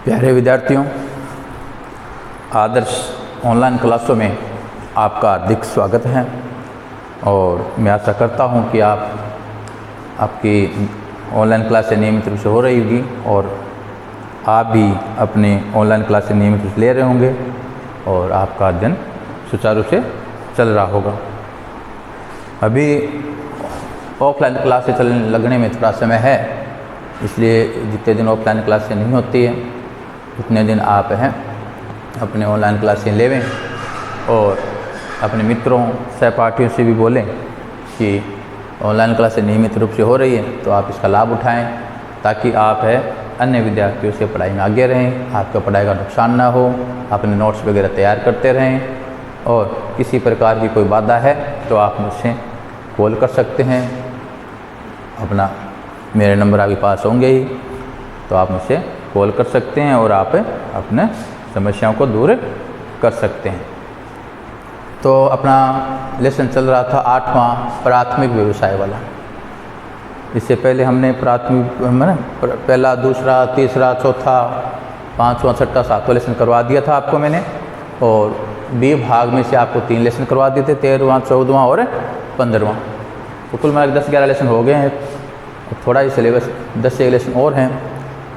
प्यारे विद्यार्थियों, आदर्श ऑनलाइन क्लासों में आपका हार्दिक स्वागत है और मैं आशा करता हूं कि आपकी ऑनलाइन क्लासें नियमित रूप से हो रही होगी और आप भी अपने ऑनलाइन क्लासें नियमित रूप से ले रहे होंगे और आपका अध्ययन सुचारू रूप से चल रहा होगा। अभी ऑफलाइन क्लासें चलने लगने में थोड़ा समय है, इसलिए जितने दिन ऑफलाइन क्लासें नहीं होती है उतने दिन आप अपने ऑनलाइन क्लासें लेवें और अपने मित्रों सहपाठियों से भी बोलें कि ऑनलाइन क्लासें नियमित रूप से हो रही है तो आप इसका लाभ उठाएं, ताकि आप अन्य विद्यार्थियों से पढ़ाई में आगे रहें, आपका पढ़ाई का नुकसान ना हो, अपने नोट्स वगैरह तैयार करते रहें और किसी प्रकार की कोई बाधा है तो आप मुझसे कॉल कर सकते हैं। अपना मेरे नंबर आपके पास होंगे ही, तो आप मुझसे कॉल कर सकते हैं और आप अपने समस्याओं को दूर कर सकते हैं। तो अपना लेसन चल रहा था 8वां प्राथमिक व्यवसाय वाला। इससे पहले हमने प्राथमिक पहला, दूसरा, तीसरा, चौथा, 5वां, 6वां, 7वां लेसन करवा दिया था आपको मैंने, और बी भाग में से आपको 3 लेसन करवा दिए थे, 13वां, 14वां और 15वां। तो कुल मिलाकर 10-11 लेसन हो गए हैं। थोड़ा ही सिलेबस 10 से लेसन और हैं,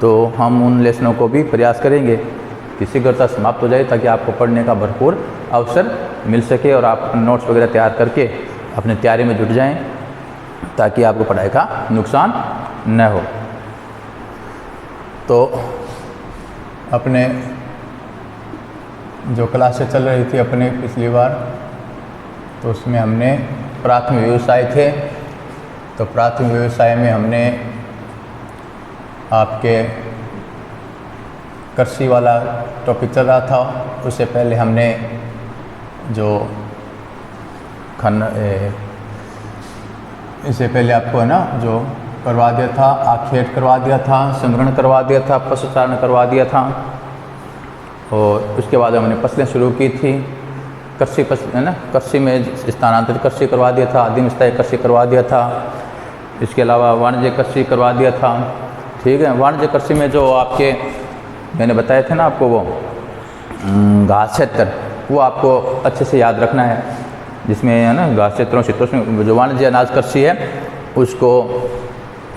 तो हम उन लेसनों को भी प्रयास करेंगे कि शीघ्रता समाप्त हो जाए, ताकि आपको पढ़ने का भरपूर अवसर मिल सके और आप नोट्स वगैरह तैयार करके अपनी तैयारी में जुट जाएं, ताकि आपको पढ़ाई का नुकसान न हो। तो अपने जो क्लासें चल रही थी अपने पिछली बार, तो उसमें हमने प्राथमिक व्यवसाय थे, तो प्राथमिक व्यवसाय में हमने आपके कृषि वाला टॉपिक चल रहा था। उससे पहले हमने जो इससे पहले आपको जो करवा दिया था, आखेट करवा दिया था, संग्रहण करवा दिया था, पशुचारण करवा दिया था, और उसके बाद हमने फसलें शुरू की थी। कृषि में स्थानांतरित कृषि करवा दिया था, आदिम स्थायी कृषि करवा दिया था। इसके अलावा वाणिज्य कृषि करवा दिया था। ठीक है, वाणिज्य कृषि में जो आपके मैंने बताए थे ना आपको, वो घास क्षेत्र, वो आपको अच्छे से याद रखना है, जिसमें घास क्षेत्रों में जो वाणिज्य अनाज कृषि है उसको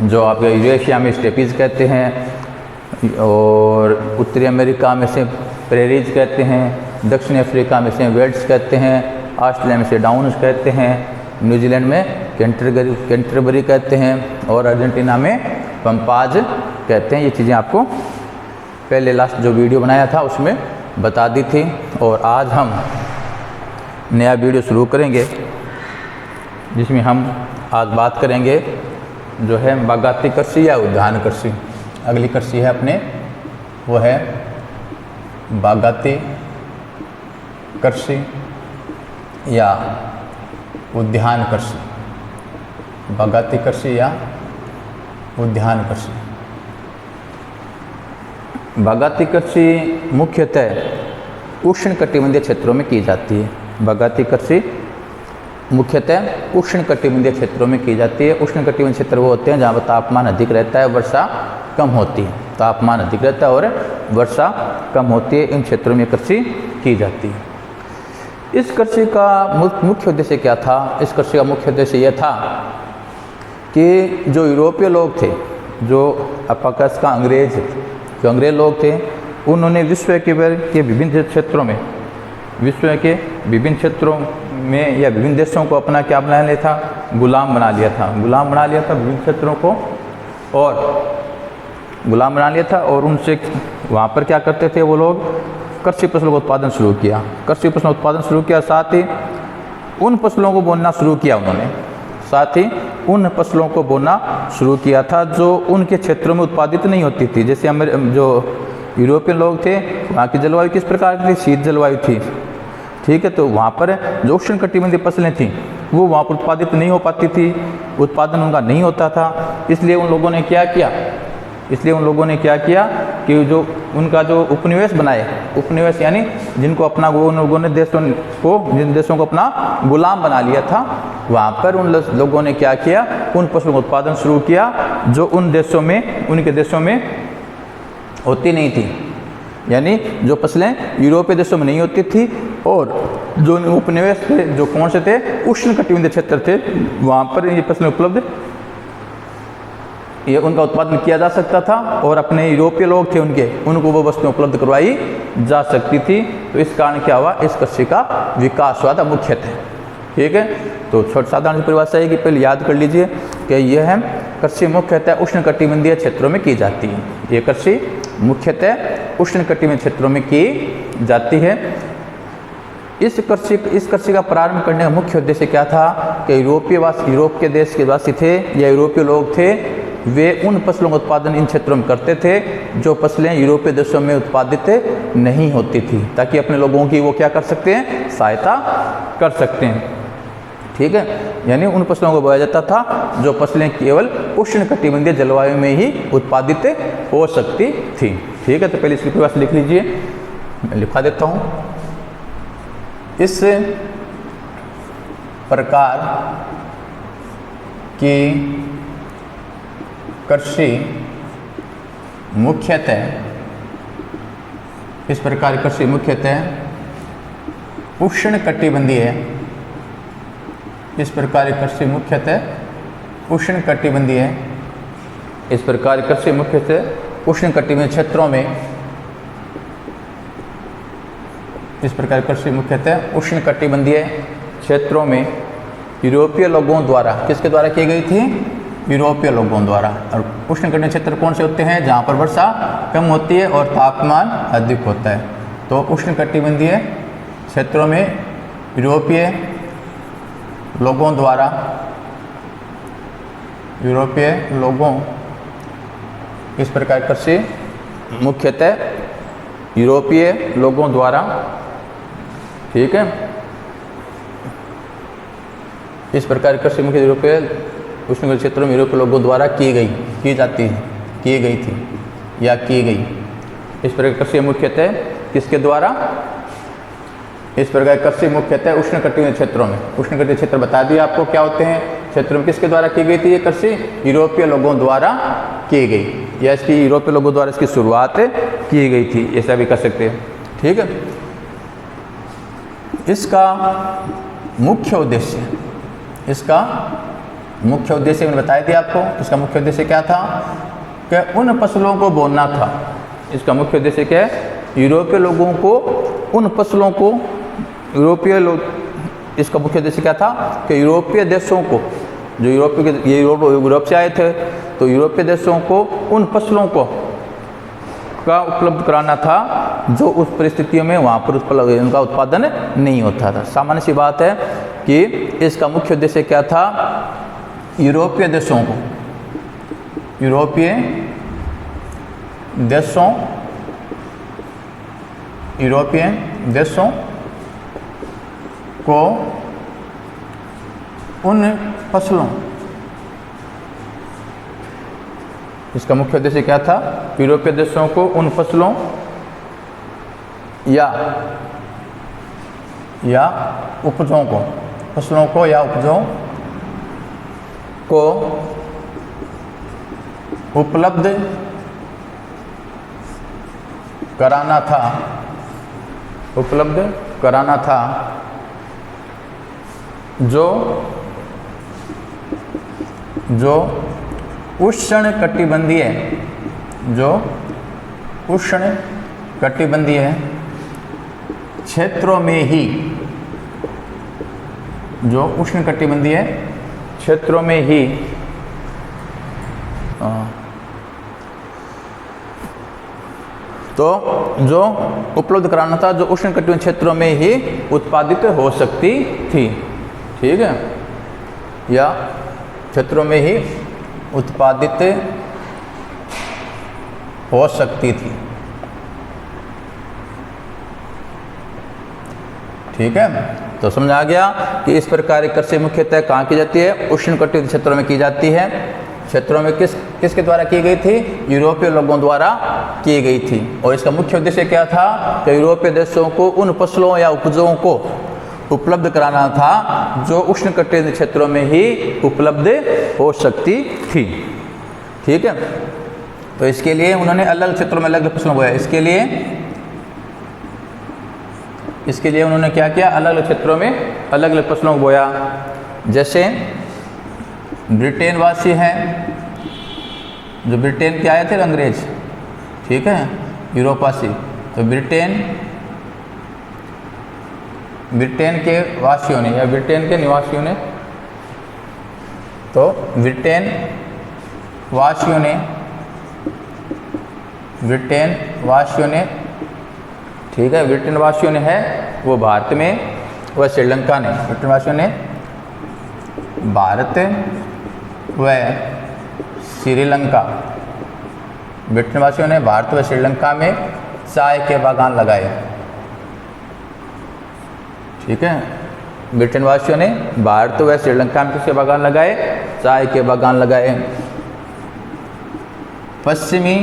जो आपके यूरेशिया में स्टेपीज कहते हैं, और उत्तरी अमेरिका में से प्रेरीज कहते हैं, दक्षिण अफ्रीका में से वेल्ड्स कहते हैं, ऑस्ट्रेलिया में से डाउन्स कहते हैं, न्यूजीलैंड में कैंटरबरी कहते हैं, और अर्जेंटीना में पंपाज कहते हैं। ये चीज़ें आपको पहले लास्ट जो वीडियो बनाया था उसमें बता दी थी। और आज हम नया वीडियो शुरू करेंगे, जिसमें हम आज बात करेंगे जो है बागायती कृषि या उद्यान कृषि। अगली कृषि है अपने, वो है बागायती कृषि या उद्यान कृषि। बागायती कृषि या उद्यान कृषि। बागायती कृषि मुख्यतः उष्णकटिबंधीय क्षेत्रों में की जाती है। बागायती कृषि मुख्यतः उष्णकटिबंधीय क्षेत्रों में की जाती है। उष्णकटिबंधीय क्षेत्र वो होते हैं जहाँ पर तापमान अधिक रहता है, वर्षा कम होती है। तापमान अधिक रहता है और वर्षा कम होती है, इन क्षेत्रों में कृषि की जाती है। इस कृषि का मुख्य उद्देश्य क्या था? इस कृषि का मुख्य उद्देश्य यह था कि जो यूरोपीय लोग थे, जो अपकस का अंग्रेज, जो अंग्रेज लोग थे, उन्होंने विश्व के विभिन्न क्षेत्रों में, विश्व के विभिन्न क्षेत्रों में या विभिन्न देशों को अपना क्या बना लिया था? गुलाम बना लिया था। गुलाम बना लिया था विभिन्न क्षेत्रों को, और गुलाम बना लिया था, और उनसे वहाँ पर क्या करते थे वो लोग? कृषि फसलों का उत्पादन शुरू किया। कृषि फसलों का उत्पादन शुरू किया, साथ ही उन फसलों को बोना शुरू किया उन्होंने। साथ ही उन फसलों को बोना शुरू किया था जो उनके क्षेत्रों में उत्पादित नहीं होती थी। जैसे जो यूरोपियन लोग थे, वहाँ की जलवायु किस प्रकार की थी? शीत जलवायु थी, ठीक है। तो वहाँ पर जो उष्णकटिबंधीय फसलें थीं वो वहाँ पर उत्पादित नहीं हो पाती थी, उत्पादन उनका नहीं होता था। इसलिए उन लोगों ने क्या किया कि जो उनका जो उपनिवेश बनाए, उपनिवेश यानी जिनको अपना उन लोगों ने जिन देशों को अपना गुलाम बना लिया था, वहाँ पर उन लोगों ने क्या किया, उन फसलों का उत्पादन शुरू किया जो उनके देशों में होती नहीं थी। यानी जो फसलें यूरोपीय देशों में नहीं होती थी और जो उपनिवेश थे, जो कौन से थे? उष्णकटिबंधीय क्षेत्र थे, वहाँ पर ये फसलें उनका उत्पादन किया जा सकता था और अपने यूरोपीय लोग थे उनको वो वस्तुएं उपलब्ध करवाई जा सकती थी। तो इस कारण क्या हुआ? इस कृषि का विकास हुआ था मुख्यतः, ठीक है। तो छोटी साधारण सी परिभाषा है कि पहले याद कर लीजिए कि यह है कृषि मुख्यतः उष्णकटिबंधीय क्षेत्रों में की जाती है। ये कृषि मुख्यतः उष्णकटिबंधीय क्षेत्रों में की जाती है। इस कृषि का प्रारंभ करने का मुख्य उद्देश्य क्या था कि यूरोप के देश के वासी थे या यूरोपीय लोग थे, वे उन फसलों का उत्पादन इन क्षेत्रों में करते थे जो फसलें यूरोपीय देशों में उत्पादित नहीं होती थी, ताकि अपने लोगों की वो क्या कर सकते हैं? सहायता कर सकते हैं, ठीक है। यानी उन फसलों को बोया जाता था जो फसलें केवल उष्णकटिबंधीय जलवायु में ही उत्पादित हो सकती थी, ठीक है। तो पहले इसकी परिभाषा लिख लीजिए, मैं लिखा देता हूँ। इस प्रकार की कृषि मुख्यतः उष्णकटिबंधीय क्षेत्रों में यूरोपीय लोगों द्वारा किसके द्वारा की गई थी? यूरोपीय लोगों द्वारा। और उष्णकटिबंधीय क्षेत्र कौन से होते हैं? जहाँ पर वर्षा कम होती है और तापमान अधिक होता है। तो उष्णकटिबंधीय क्षेत्रों में यूरोपीय लोगों इस प्रकार कृषि मुख्यतः यूरोपीय लोगों द्वारा, ठीक है। इस प्रकार कृषि मुख्य यूरोपीय उष्णकटिबंधीय क्षेत्रों में यूरोपीय लोगों द्वारा की गई थी। इस प्रकार कृषि मुख्यतः किसके द्वारा? इस प्रकार कृषि मुख्यतः उष्णकटिबंधीय क्षेत्रों में, उष्णकटिबंधीय क्षेत्र बता दिया आपको क्या होते हैं, क्षेत्रों में किसके द्वारा की गई थी? ये कृषि यूरोपीय लोगों द्वारा की गई, या इसकी यूरोपीय लोगों द्वारा इसकी शुरुआत की गई थी, ऐसा भी कर सकते हैं, ठीक है। इसका मुख्य उद्देश्य मैंने बताया दिया आपको। इसका मुख्य उद्देश्य क्या था कि उन फसलों को बोना था। इसका मुख्य उद्देश्य क्या है? यूरोपीय लोगों को उन फसलों को इसका मुख्य उद्देश्य क्या था कि यूरोपीय देशों को, जो यूरोप से आए थे, तो यूरोपीय देशों को उन फसलों को का उपलब्ध कराना था जो उस परिस्थितियों में वहाँ पर उनका उत्पादन नहीं होता था। सामान्य सी बात है कि इसका मुख्य उद्देश्य क्या था? यूरोपीय देशों को उन फसलों, इसका मुख्य उद्देश्य क्या था? यूरोपीय देशों को उन फसलों या उपजों को उपलब्ध कराना था जो उष्णकटिबंधीय क्षेत्रों में ही, तो जो उपलब्ध कराना था जो उष्णकटिबंधीय क्षेत्रों में ही उत्पादित हो सकती थी, ठीक है। या क्षेत्रों में ही उत्पादित हो सकती थी। ठीक है, तो समझ आ गया कि इस प्रकार की कृषि मुख्यतः कहाँ की जाती है? उष्णकटिबंधीय क्षेत्रों में की जाती है। क्षेत्रों में किसके द्वारा की गई थी? यूरोपीय लोगों द्वारा की गई थी। और इसका मुख्य उद्देश्य क्या था? कि यूरोपीय देशों को उन फसलों या उपजों को उपलब्ध कराना था जो उष्णकटिबंधीय क्षेत्रों में ही उपलब्ध हो सकती थी। ठीक है, तो इसके लिए उन्होंने अलग अलग क्षेत्रों में अलग अलग फसलों बोया। इसके लिए उन्होंने क्या किया? अलग अलग क्षेत्रों में अलग अलग फसलों को बोया। जैसे ब्रिटेन वासी हैं, जो ब्रिटेन के आए थे अंग्रेज, ठीक है, यूरोपवासी, तो ब्रिटेन के वासियों ने या ब्रिटेन के निवासियों ने, तो ब्रिटेन वासियों ने ठीक है, ब्रिटेन वासियों ने है वो भारत में, वह श्रीलंका ने, ब्रिटेन वासियों ने भारत व श्रीलंका, ब्रिटेन वासियों ने भारत व श्रीलंका में चाय के बागान लगाए। ठीक है, ब्रिटेन वासियों ने भारत व श्रीलंका में किसके बागान लगाए? चाय के बागान लगाए। पश्चिमी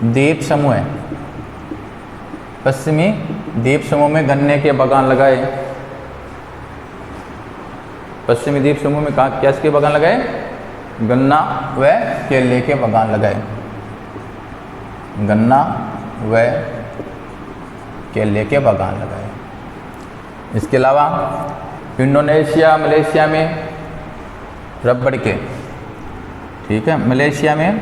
द्वीप समूह में गन्ने के बागान लगाए। पश्चिमी द्वीप समूह में कहाँ क्या इसके बागान लगाए? गन्ना व केले के बागान लगाए। गन्ना व केले के बागान लगाए। इसके अलावा इंडोनेशिया, मलेशिया में रबड़ के, ठीक है, मलेशिया में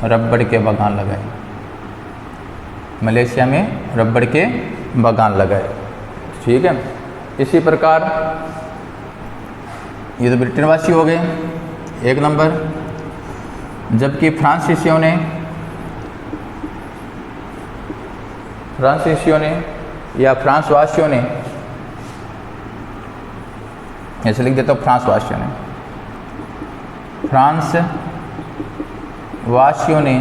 रबड़ के बागान लगाए। मलेशिया में रबड़ के बागान लगाए। ठीक है, इसी प्रकार ये तो ब्रिटेन वासी हो गए एक नंबर। जबकि फ्रांसीसियों ने या फ्रांस वासियों ने, ऐसे लिख देता हूँ, फ्रांस वासियों ने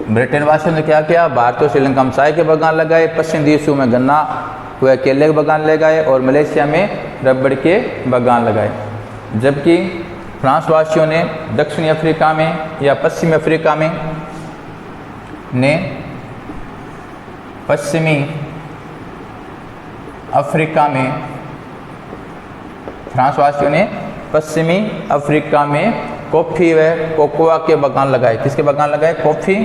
ब्रिटेन वासियों ने क्या किया? भारत और श्रीलंका में चाय के बागान लगाए, पश्चिमी द्वीप में गन्ना व केले के बागान लगाए और मलेशिया में रबड़ के बागान लगाए। जबकि फ्रांस वासियों ने दक्षिणी अफ्रीका में या पश्चिमी अफ्रीका में फ्रांस वासियों ने पश्चिमी अफ्रीका में कॉफ़ी व कोकोआ के बागान लगाए। किसके बागान लगाए? कॉफ़ी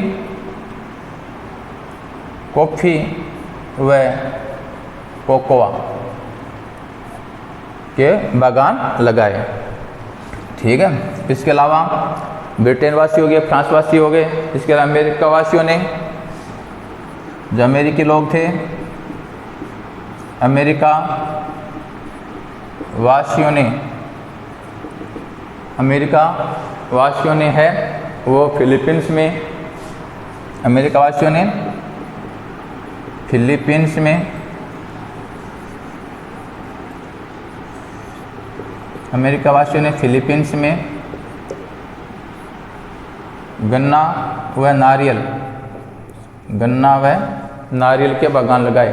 व कोकोआ के बागान लगाए। ठीक है, इसके अलावा ब्रिटेन वासी हो गए, फ्रांस वासी हो गए। इसके अलावा अमेरिका वासियों ने, जो अमेरिकी लोग थे, अमेरिका वासियों ने है वो फिलीपींस में, अमेरिका वासियों ने फिलीपींस में गन्ना व नारियल के बागान लगाए।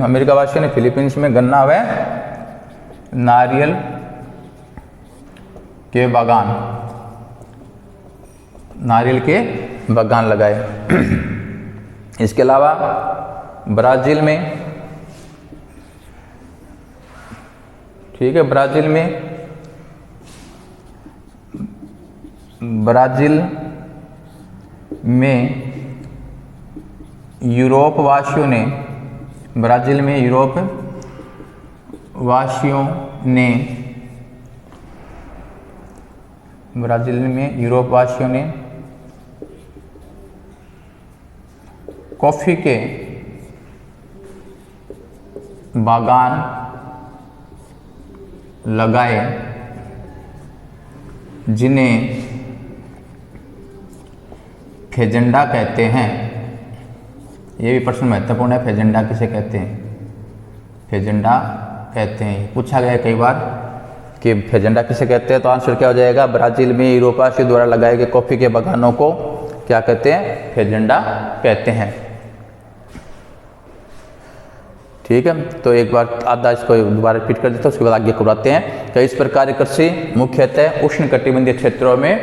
अमेरिका वासियों ने फिलीपींस में गन्ना व नारियल के बागान लगाए। इसके अलावा ब्राज़ील में, ठीक है, ब्राज़ील में यूरोप वासियों ने कॉफ़ी के बागान लगाए, जिन्हें फेजेंडा कहते हैं। ये भी प्रश्न महत्वपूर्ण है। फेजेंडा किसे कहते हैं? फेजेंडा कहते हैं, पूछा गया है कई बार कि फेजेंडा किसे कहते हैं। तो आंसर क्या हो जाएगा? ब्राज़ील में यूरोपासियों द्वारा लगाए गए कॉफ़ी के बागानों को क्या कहते हैं? फेजेंडा कहते हैं। ठीक है, तो एक बार आधा इसको दोबारा रिपीट कर देते हैं, उसके बाद आगे बढ़ाते हैं। तो इस प्रकार की कृषि मुख्यतः उष्णकटिबंधीय क्षेत्रों में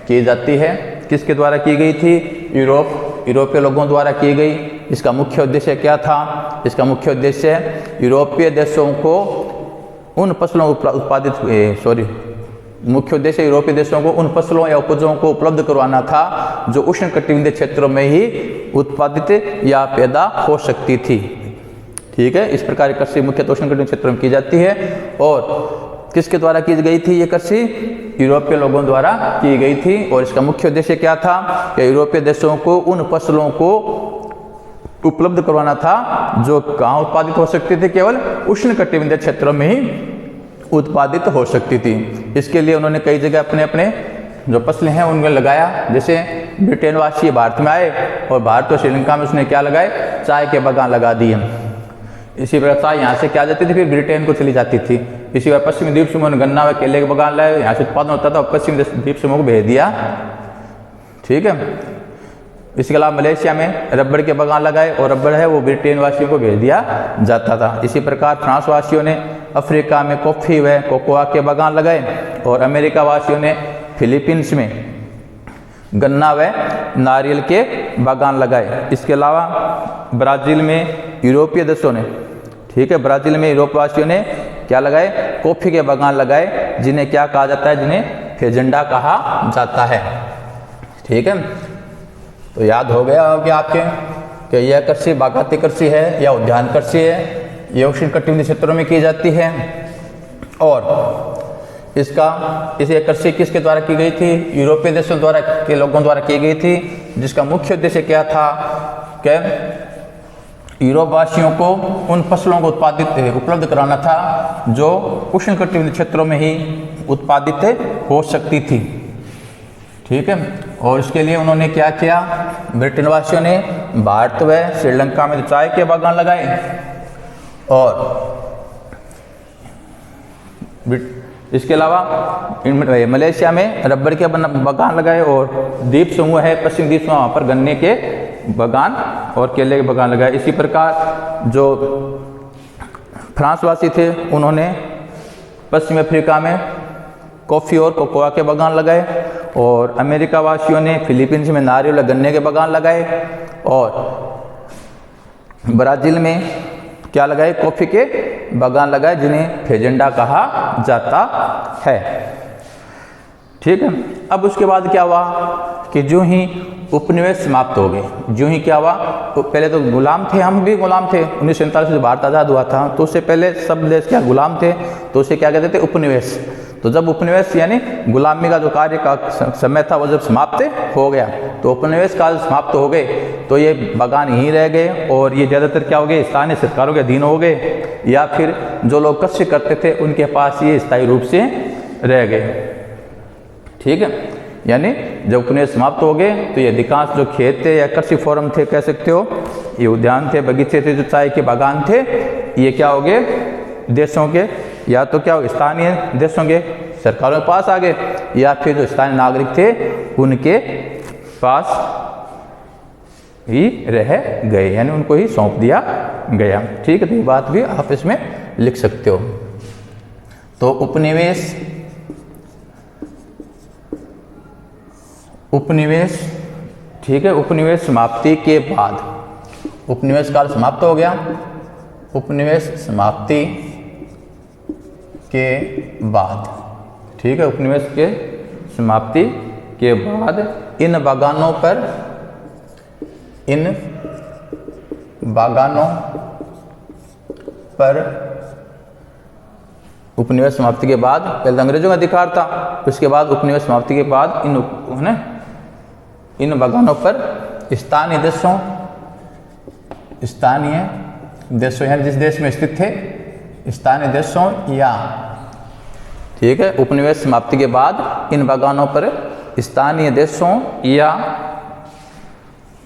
की जाती है। किसके द्वारा की गई थी? यूरोपीय लोगों द्वारा की गई। इसका मुख्य उद्देश्य क्या था? इसका मुख्य उद्देश्य यूरोपीय देशों को उन फसलों मुख्य उद्देश्य यूरोपीय देशों को उन फसलों या उपजों को उपलब्ध करवाना था जो उष्णकटिबंधीय क्षेत्रों में ही उत्पादित या पैदा हो सकती थी। ठीक है, इस प्रकार की कृषि मुख्यतः उष्णकटिबंधीय क्षेत्रों में की जाती है। और किसके द्वारा की गई थी ये कृषि? यूरोपीय लोगों द्वारा की गई थी। और इसका मुख्य उद्देश्य क्या था? कि यूरोपीय देशों को उन फसलों को उपलब्ध करवाना था जो कहाँ उत्पादित हो सकती थी? केवल उष्णकटिबंधीय क्षेत्रों में ही उत्पादित हो सकती थी। इसके लिए उन्होंने कई जगह अपने अपने जो फसलें हैं उनमें लगाया। जैसे ब्रिटेन वासी भारत में आए और भारत और श्रीलंका में उसने क्या लगाए? चाय के बागान लगा दिए। इसी प्रकार चाय यहाँ से क्या जाती थी? फिर ब्रिटेन को चली जाती थी। इसी बार पश्चिमी द्वीप समूह ने गन्ना व केले के बागान लाए, यहाँ से उत्पादन होता था और पश्चिमी द्वीप समूह को भेज दिया। ठीक है, इसके अलावा मलेशिया में रबड़ के बागान लगाए और रबड़ है वो ब्रिटेन वासियों को भेज दिया जाता था। इसी प्रकार फ्रांस वासियों ने अफ्रीका में कॉफ़ी व कोकोआ के बागान लगाए और अमेरिका वासियों ने फिलीपींस में गन्ना व नारियल के बागान लगाए। इसके अलावा ब्राज़ील में यूरोपीय देशों ने, ठीक है, ब्राज़ील में यूरोपवासियों ने क्या लगाए? कॉफ़ी के बागान लगाए, जिन्हें क्या कहा जाता है? जिन्हें फेजेंडा कहा जाता है। ठीक है, तो याद हो गया होगा आपके कि यह कृषि बागायती कृषि है या उद्यान कृषि है। ये उष्णकटिबंधीय क्षेत्रों में की जाती है। और इसे कृषि किसके द्वारा की गई थी? यूरोपीय देशों द्वारा के लोगों द्वारा की गई थी, जिसका मुख्य उद्देश्य क्या था? कि यूरोपवासियों को उन फसलों को उपलब्ध कराना था जो उष्णकटिबंधीय क्षेत्रों में ही उत्पादित हो सकती थी। ठीक है, और इसके लिए उन्होंने क्या किया? ब्रिटेन वासियों ने भारत व श्रीलंका में चाय के बागान लगाए और इसके अलावा मलेशिया में रबड़ के बागान लगाए और द्वीप समूह है पश्चिम द्वीप समूह, वहाँ पर गन्ने के बागान और केले के बागान लगाए। इसी प्रकार जो फ्रांसवासी थे उन्होंने पश्चिम अफ्रीका में कॉफ़ी और कोकोआ के बागान लगाए और अमेरिका वासियों ने फिलीपींस में नारियल और गन्ने के बागान लगाए और ब्राज़ील में क्या लगाए? कॉफ़ी के बागान लगाए, जिन्हें फेजेंडा कहा जाता है। ठीक है, अब उसके बाद क्या हुआ कि जो ही उपनिवेश समाप्त हो गए, जो ही क्या हुआ, तो पहले तो गुलाम थे, हम भी गुलाम थे। 1947 से भारत आज़ाद हुआ था, तो उससे पहले सब देश क्या गुलाम थे, तो उसे क्या कहते थे? उपनिवेश। तो जब उपनिवेश यानी गुलामी का जो कार्य का समय था वो जब समाप्त हो गया, तो उपनिवेश काल समाप्त हो गए, तो ये बागान यहीं रह गए और ये ज़्यादातर क्या हो गए? स्थानीय सरकारों के अधीन हो गए, या फिर जो लोग कृषि करते थे उनके पास ये स्थायी रूप से रह गए। ठीक है, यानी जब उपनिवेश समाप्त हो गए तो ये अधिकांश जो खेत थे या कृषि फोरम थे, कह सकते हो, ये उद्यान थे, बगीचे थे, जो चाय के बागान थे, ये क्या हो गए? देशों के, या तो क्या स्थानीय देशों के सरकारों के पास आ गए, या फिर जो स्थानीय नागरिक थे उनके पास ही रह गए, यानी उनको ही सौंप दिया गया। ठीक है, तो ये बात भी आप इसमें लिख सकते हो। तो उपनिवेश, ठीक है, उपनिवेश समाप्ति के बाद, उपनिवेश काल समाप्त हो गया, उपनिवेश समाप्ति के बाद, ठीक है, उपनिवेश के समाप्ति के बाद इन बागानों पर उपनिवेश समाप्ति के बाद पहले अंग्रेजों का अधिकार था, उसके बाद उपनिवेश समाप्ति के बाद इन बागानों पर स्थानीय देशों यानी जिस देश में स्थित थे स्थानीय देशों या, ठीक है, उपनिवेश समाप्ति के बाद इन बागानों पर स्थानीय देशों या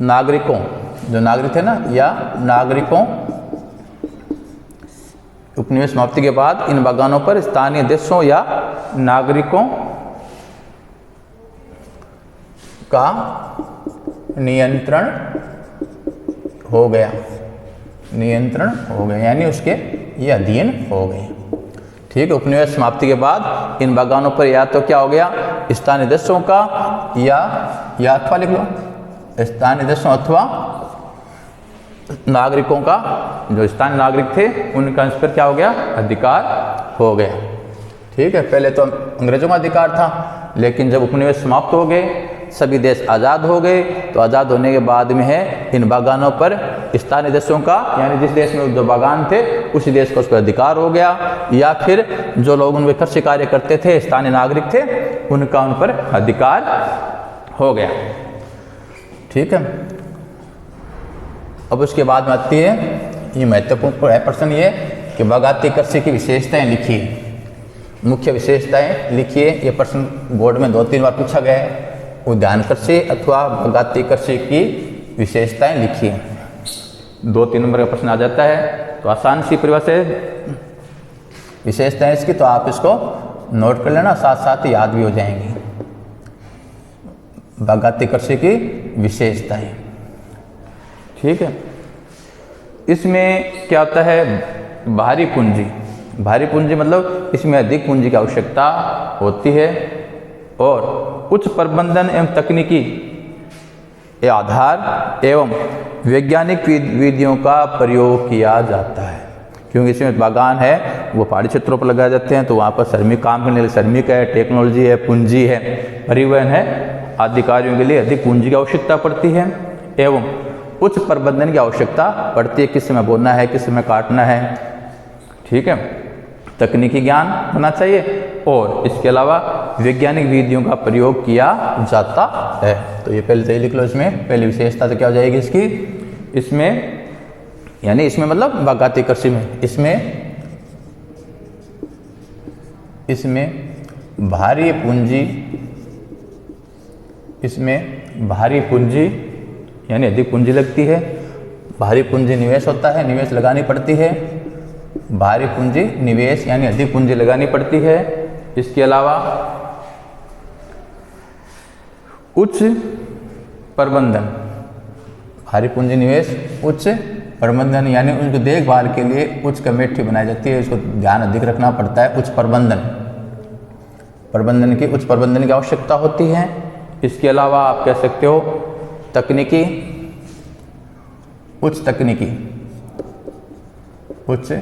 नागरिकों जो नागरिक थे ना, या नागरिकों, उपनिवेश समाप्ति के बाद इन बागानों पर स्थानीय देशों या नागरिकों का नियंत्रण हो गया, नियंत्रण हो गया, यानी उसके ये अधीन हो गए। ठीक है, उपनिवेश समाप्ति के बाद इन बागानों पर या तो क्या हो गया, स्थानीय देशों का या अथवा लिख लो, स्थानीय देशों अथवा नागरिकों का, जो स्थानीय नागरिक थे उनका इस पर क्या हो गया, अधिकार हो गया। ठीक है, पहले तो अंग्रेजों का अधिकार था, लेकिन जब उपनिवेश समाप्त हो गए, सभी देश आज़ाद हो गए, तो आज़ाद होने के बाद में है इन बागानों पर स्थानीय देशों का, यानी जिस देश में जो बागान थे उसी देश का उस पर अधिकार हो गया, या फिर जो लोग उनके कृषि कार्य करते थे, स्थानीय नागरिक थे, उनका उन पर अधिकार हो गया। ठीक है, अब उसके बाद में आती है, ये महत्वपूर्ण है प्रश्न ये कि बागायती कृषि की विशेषताएं लिखिए, मुख्य विशेषताएं लिखिए। ये प्रश्न बोर्ड में 2-3 बार पूछा गया है। उद्यान कृषि अथवा बागायती कृषि की विशेषताएं लिखिए, 2-3 नंबर का प्रश्न आ जाता है। तो आसान सी परिभाषा है, विशेषताएं इसकी, तो आप इसको नोट कर लेना, साथ साथ याद भी हो जाएंगी। बागायती कृषि की विशेषताएं, ठीक है। इसमें क्या होता है, भारी पूंजी, भारी पूंजी मतलब इसमें अधिक पूंजी की आवश्यकता होती है, और उच्च प्रबंधन एवं तकनीकी आधार एवं वैज्ञानिक विधियों का प्रयोग किया जाता है। क्योंकि इसमें बागान है वो पहाड़ी क्षेत्रों पर लगाए जाते हैं, तो वहाँ पर श्रमिक काम करने के लिए श्रमिक है, टेक्नोलॉजी है, पूंजी है, परिवहन है, आदि कार्यों के लिए अधिक पूंजी की आवश्यकता पड़ती है, एवं उच्च प्रबंधन की आवश्यकता पड़ती है, किस समय बोना है, किस समय काटना है। ठीक है, तकनीकी ज्ञान होना चाहिए, और इसके अलावा वैज्ञानिक विधियों का प्रयोग किया जाता है। तो ये पहले से लिख लो, इसमें पहली विशेषता तो क्या हो जाएगी इसकी, इसमें यानी इसमें मतलब बागायती कृषि में इसमें भारी पूंजी, इसमें भारी पूंजी यानी अधिक पूंजी लगती है, भारी पूंजी निवेश होता है, निवेश लगानी पड़ती है, भारी पूंजी निवेश यानी अधिक पूंजी लगानी पड़ती है। इसके अलावा उच्च प्रबंधन, भारी पूंजी निवेश, उच्च प्रबंधन यानी उनकी देखभाल के लिए उच्च कमेटी बनाई जाती है, इसको ध्यान अधिक रखना पड़ता है। उच्च प्रबंधन, प्रबंधन की उच्च प्रबंधन की आवश्यकता होती है। इसके अलावा आप कह सकते हो तकनीकी, उच्च तकनीकी, उच्च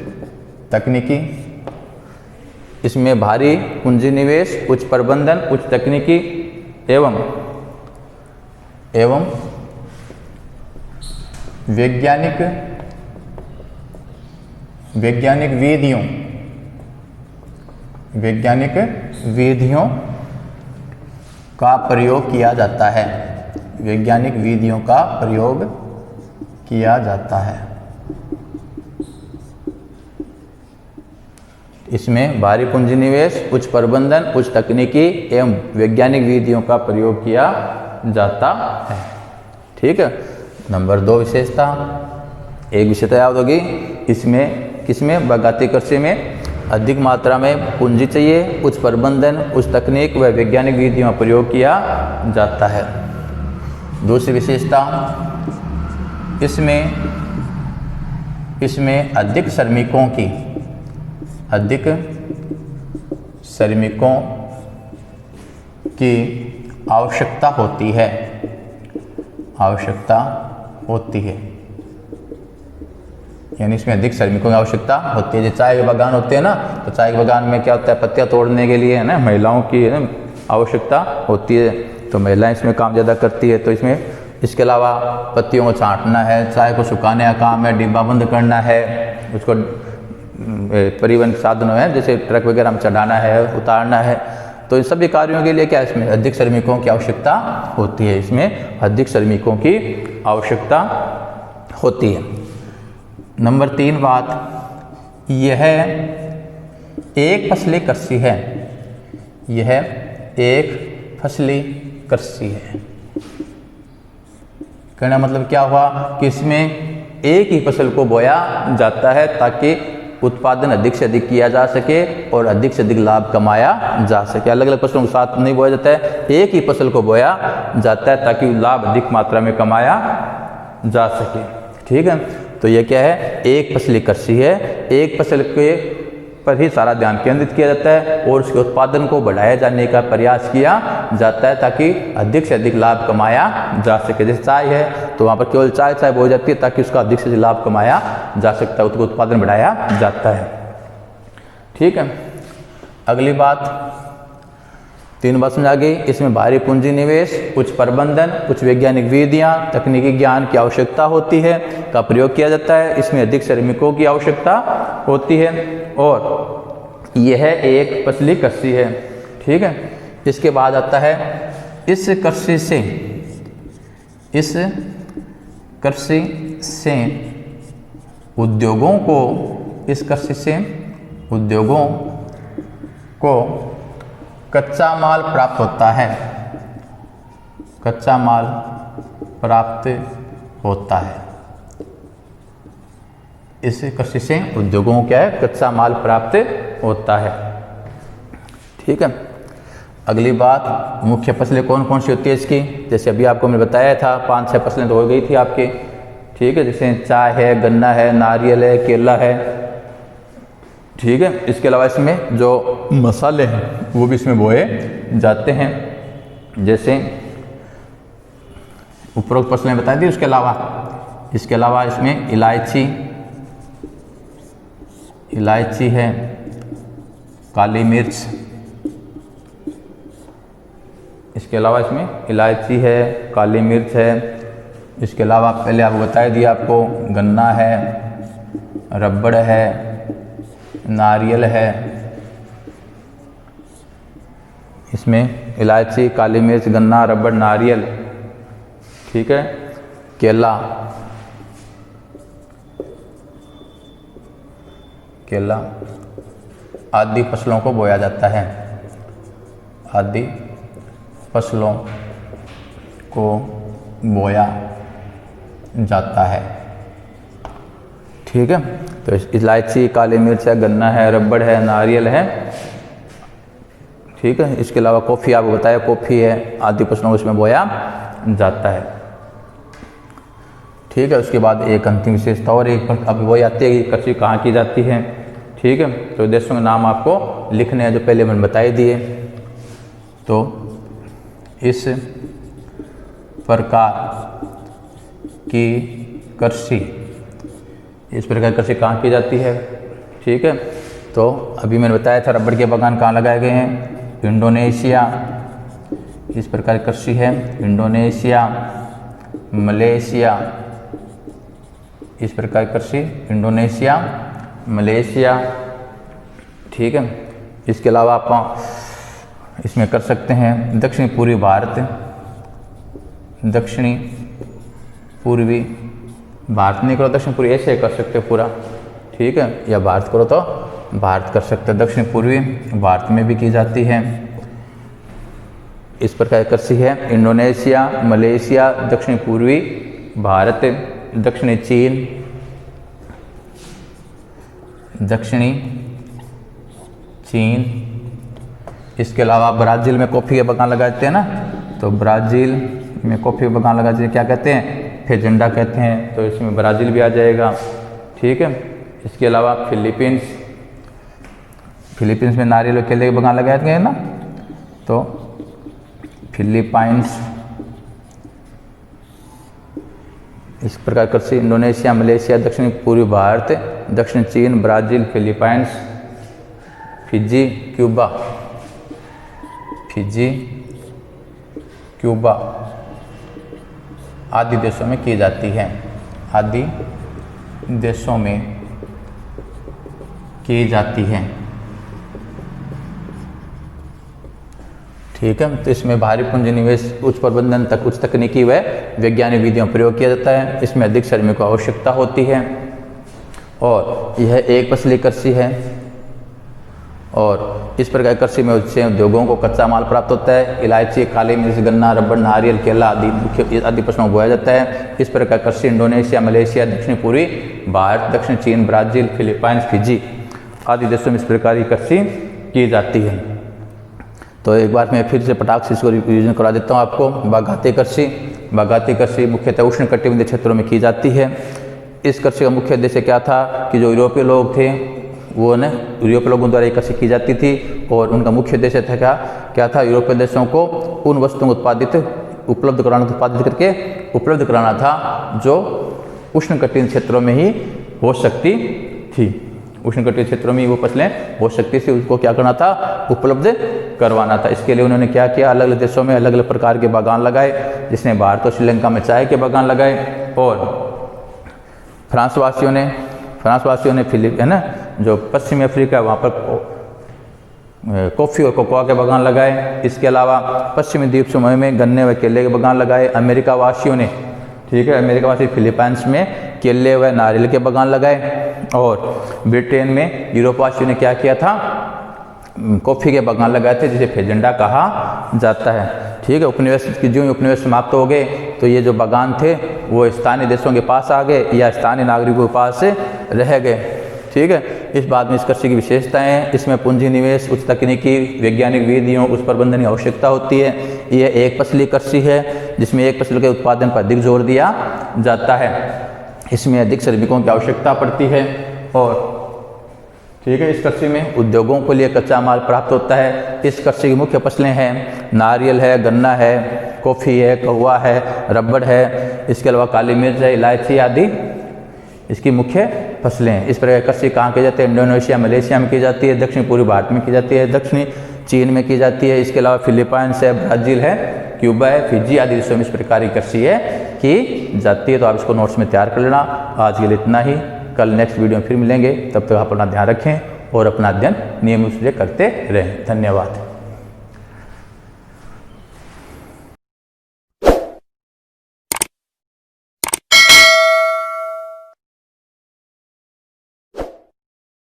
तकनीकी, इसमें भारी पूंजी निवेश, उच्च प्रबंधन, उच्च तकनीकी एवं वैज्ञानिक विधियों का प्रयोग किया जाता है, वैज्ञानिक विधियों का प्रयोग किया जाता है। इसमें भारी पूंजी निवेश, उच्च प्रबंधन, उच्च तकनीकी एवं वैज्ञानिक विधियों का प्रयोग किया जाता है। ठीक है, नंबर 2 विशेषता, एक विशेषता याद होगी, इसमें किसमें, बागायती कृषि में अधिक मात्रा में पूंजी चाहिए, उच्च प्रबंधन, उच्च तकनीक व वैज्ञानिक विधियों का प्रयोग किया जाता है। दूसरी विशेषता, इसमें अधिक श्रमिकों की आवश्यकता होती है, यानी इसमें अधिक श्रमिकों की आवश्यकता होती है। जैसे चाय के बागान होते हैं ना, तो चाय के बागान में क्या होता है, पत्तियां तोड़ने के लिए है ना, महिलाओं की है ना आवश्यकता होती है, तो महिलाएं इसमें काम ज़्यादा करती है। तो इसमें इसके अलावा पत्तियों को छांटना है, चाय को सुखाने का काम है, डिब्बा बंद करना है, उसको परिवहन साधनों है जैसे ट्रक वगैरह में चढ़ाना है, उतारना है, तो इन सभी कार्यों के लिए क्या इसमें अधिक श्रमिकों की आवश्यकता होती है, इसमें अधिक श्रमिकों की आवश्यकता होती है। नंबर 3 बात, यह एक फसली कृषि है, यह एक फसली कृषि है, कहने का मतलब क्या हुआ कि इसमें एक ही फसल को बोया जाता है ताकि उत्पादन अधिक से अधिक किया जा सके और अधिक से अधिक लाभ कमाया जा सके। अलग अलग फसलों के साथ नहीं बोया जाता है, एक ही फसल को बोया जाता है ताकि लाभ अधिक मात्रा में कमाया जा सके। ठीक है, तो ये क्या है, एक फसली कृषि है। एक फसल के पर ही सारा ध्यान केंद्रित किया जाता है और उसके उत्पादन को बढ़ाया जाने का प्रयास किया जाता है ताकि अधिक से अधिक लाभ कमाया जा सके। जैसे चाय है तो वहाँ पर केवल चाय बोई जाती है ताकि उसका अधिक से अधिक लाभ कमाया जा सकता है, उसका उत्पादन बढ़ाया जाता है। ठीक है, अगली बात 3 बात समझ आ गई। इसमें भारी पूंजी निवेश, उच्च प्रबंधन, उच्च वैज्ञानिक विधियाँ, तकनीकी ज्ञान की आवश्यकता होती है का प्रयोग किया जाता है। इसमें अधिक श्रमिकों की आवश्यकता होती है और यह एक फसली कृषि है। ठीक है, इसके बाद आता है इस कृषि से उद्योगों को कच्चा माल प्राप्त होता है। कच्चा माल प्राप्त होता है। इस कृषि से उद्योगों को क्या है, कच्चा माल प्राप्त होता है। ठीक है, अगली बात मुख्य फसलें कौन कौन सी होती है इसकी। जैसे अभी आपको मैंने बताया था 5-6 फसलें तो हो गई थी आपकी। ठीक है, जैसे चाय है, गन्ना है, नारियल है, केला है। ठीक है, इसके अलावा इसमें जो मसाले हैं वो भी इसमें बोए जाते हैं। जैसे उपरोक्त फसलें बता दी, इसके अलावा इसमें इलायची है, काली मिर्च। इसके अलावा इसमें इलायची है, काली मिर्च है। इसके अलावा पहले आपको बता दिया, आपको गन्ना है, रबड़ है, नारियल है। इसमें इलायची, काली मिर्च, गन्ना, रबड़, नारियल। ठीक है, केला आदि फसलों को बोया जाता है। आदि फसलों को बोया जाता है। ठीक है, तो इलायची, काली मिर्च है, गन्ना है, रबड़ है, नारियल है। ठीक है, इसके अलावा कॉफ़ी आपको बताया, कॉफ़ी है, आदि फसलों को इसमें बोया जाता है। ठीक है, उसके बाद एक अंतिम विशेषता और एक अब वही आती है कि कृषि कहाँ की जाती है। ठीक है, तो देशों के नाम आपको लिखने हैं जो पहले मैंने बताई दिए। तो इस प्रकार की कृषि कहाँ की जाती है। ठीक है, तो अभी मैंने बताया था रबड़ के बागान कहाँ लगाए गए हैं, इंडोनेशिया। इस प्रकार की कृषि है इंडोनेशिया, मलेशिया। इस प्रकार की कृषि इंडोनेशिया, मलेशिया। ठीक है, इसके अलावा आप इसमें कर सकते हैं दक्षिणी पूर्वी भारत, दक्षिणी पूर्वी भारत नहीं करो दक्षिण पूर्वी ऐसे कर सकते हो पूरा। ठीक है, या भारत करो तो भारत कर सकते हैं। दक्षिण पूर्वी भारत में भी की जाती है। इस प्रकार की कृषि है इंडोनेशिया, मलेशिया, दक्षिण पूर्वी भारत, दक्षिणी चीन, इसके अलावा ब्राज़ील में कॉफ़ी के बागान लगाते हैं ना, तो ब्राज़ील में कॉफ़ी के बागान लगाते हैं, क्या कहते हैं, फेजेंडा कहते हैं। तो इसमें ब्राज़ील भी आ जाएगा। ठीक है, इसके अलावा फिलीपींस में नारियल और केले के बागान लगाए गए ना, तो फिलीपाइंस। इस प्रकार कृषि इंडोनेशिया, मलेशिया, दक्षिण पूर्वी भारत, दक्षिण चीन, ब्राज़ील, फिलीपाइंस, फिजी, क्यूबा आदि देशों में की जाती है। आदि देशों में की जाती है। ठीक है, तो इसमें भारी पूंजी निवेश, उच्च प्रबंधन तक उच्च तकनीकी व वैज्ञानिक विधियों प्रयोग किया जाता है। इसमें अधिक श्रमिकों की आवश्यकता होती है और यह एक फसली कृषि है और इस प्रकार कृषि में उससे उद्योगों को कच्चा माल प्राप्त होता है। इलायची, काली मिर्च, गन्ना, रबड़, नारियल, केला आदि फसलों को बोया जाता है। इस प्रकार कृषि इंडोनेशिया, मलेशिया, दक्षिण पूर्वी भारत, दक्षिण चीन, ब्राज़ील, फिलीपाइंस, फिजी आदि देशों में इस प्रकार की कृषि की जाती है। तो एक बार मैं फिर से पटाख से इसको रिवीजन करा देता हूँ आपको। बागायती कृषि मुख्यतः उष्णकटिबंधीय क्षेत्रों में की जाती है। इस कृषि का मुख्य उद्देश्य क्या था कि जो यूरोपीय लोग थे वो यूरोपीय लोगों द्वारा ये कृषि की जाती थी और उनका मुख्य उद्देश्य था क्या था, यूरोपीय देशों को उन वस्तुओं को उपलब्ध कराना था जो उष्णकटिबंधीय क्षेत्रों में ही हो सकती थी। उष्णकटिबंधीय क्षेत्रों में वो फसलें हो सकती थी, उसको क्या करना था, उपलब्ध करवाना था। इसके लिए उन्होंने क्या किया, अलग अलग देशों में अलग अलग प्रकार के बागान लगाए, जिसने भारत और श्रीलंका में चाय के बागान लगाए और फ्रांस वासियों ने जो पश्चिमी अफ्रीका वहाँ पर कॉफ़ी और कोकोआ के बागान लगाए। इसके अलावा पश्चिमी द्वीप समूह में गन्ने व केले के बागान लगाए। अमेरिका वासी फिलीपाइंस में केले व नारियल के बागान लगाए और ब्रिटेन में यूरोप वासियों ने क्या किया था, कॉफ़ी के बागान लगाए थे, जिसे फेजेंडा कहा जाता है। ठीक है, उपनिवेश समाप्त हो गए तो ये जो बागान थे वो स्थानीय देशों के पास आ गए या स्थानीय नागरिकों के पास रह गए। ठीक है, इस बात में इस कृषि की विशेषताएं हैं। इसमें पूंजी निवेश, उच्च तकनीकी, वैज्ञानिक विधियों, उच्च प्रबंधन की आवश्यकता होती है। यह एक फसली कृषि है जिसमें एक फसल के उत्पादन पर अधिक जोर दिया जाता है। इसमें अधिक श्रमिकों की आवश्यकता पड़ती है और ठीक है, इस कृषि में उद्योगों के लिए कच्चा माल प्राप्त होता है। इस कृषि की मुख्य फसलें हैं नारियल है, गन्ना है, कॉफ़ी है, कहुआ है, रबड़ है, इसके अलावा काली मिर्च है, इलायची आदि इसकी मुख्य फसलें हैं। इस प्रकार कृषि कहाँ की जाती है, इंडोनेशिया, मलेशिया में की जाती है, दक्षिण पूर्वी भारत में की जाती है, दक्षिणी चीन में की जाती है। इसके अलावा फिलीपाइंस है, ब्राज़ील है, क्यूबा है, फिजी आदि देशों में इस प्रकार की कृषि है की जाती है। तो आप इसको नोट्स में तैयार कर लेना। आज के लिए इतना ही, कल नेक्स्ट वीडियो में फिर मिलेंगे। तब तक आप अपना ध्यान रखें और अपना अध्ययन नियमित रूप से करते रहें। धन्यवाद।